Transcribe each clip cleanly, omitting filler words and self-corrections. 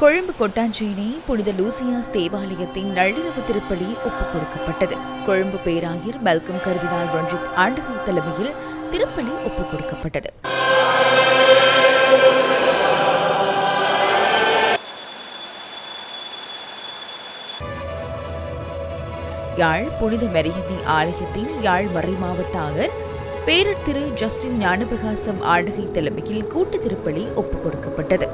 கொழும்பு கொட்டாஞ்சேனை புனித லூசியாஸ் தேவாலயத்தின் நள்ளிரவு திருப்பலி ஒப்புக் கொடுக்கப்பட்டது. கொழும்பு பேராயர் மல்கம் கர்தினால் ரஞ்சித் ஆண்டகை தலைமையில் திருப்பலி ஒப்புக் கொடுக்கப்பட்டது. யாழ் புனித மரியன்னை ஆலயத்தின் யாழ் மறைமாவட்ட ஆயர் பேரர் திரு ஜஸ்டின் ஞானபிரகாசம் ஆண்டகை தலைமையில் கூட்டு திருப்பலி ஒப்புக் கொடுக்கப்பட்டது.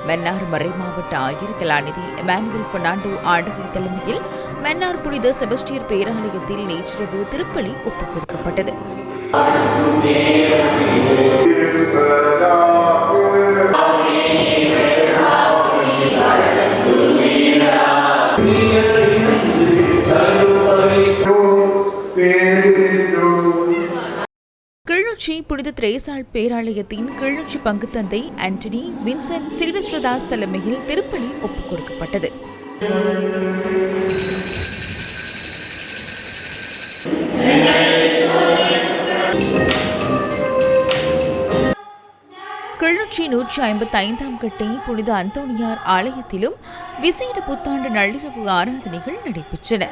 மன்னார் மறைமாவட்ட ஆயர் கலாநிதி எமானுவேல் பெர்னாண்டோ ஆண்டகை தலைமையில் மன்னார் புனித செபஸ்டியர் பேராலயத்தில் நேற்றிரவு திருப்பலி ஒப்புக் கொடுக்கப்பட்டது. கிளிநொச்சி புனித திரேசாள் பேராலயத்தின் கிளிநொச்சி பங்குத்தந்தை ஆண்டனி வின்சென்ட் சில்வஸ்ட்ரதாஸ் தலைமையில் திருப்பலி ஒப்புக் கொடுக்கப்பட்டது. கிளிநொச்சி 155ஆம் கட்டை புனித அந்தோணியார் ஆலயத்திலும் விசேட புத்தாண்டு நள்ளிரவு ஆராதனைகள் நடைபெற்றன.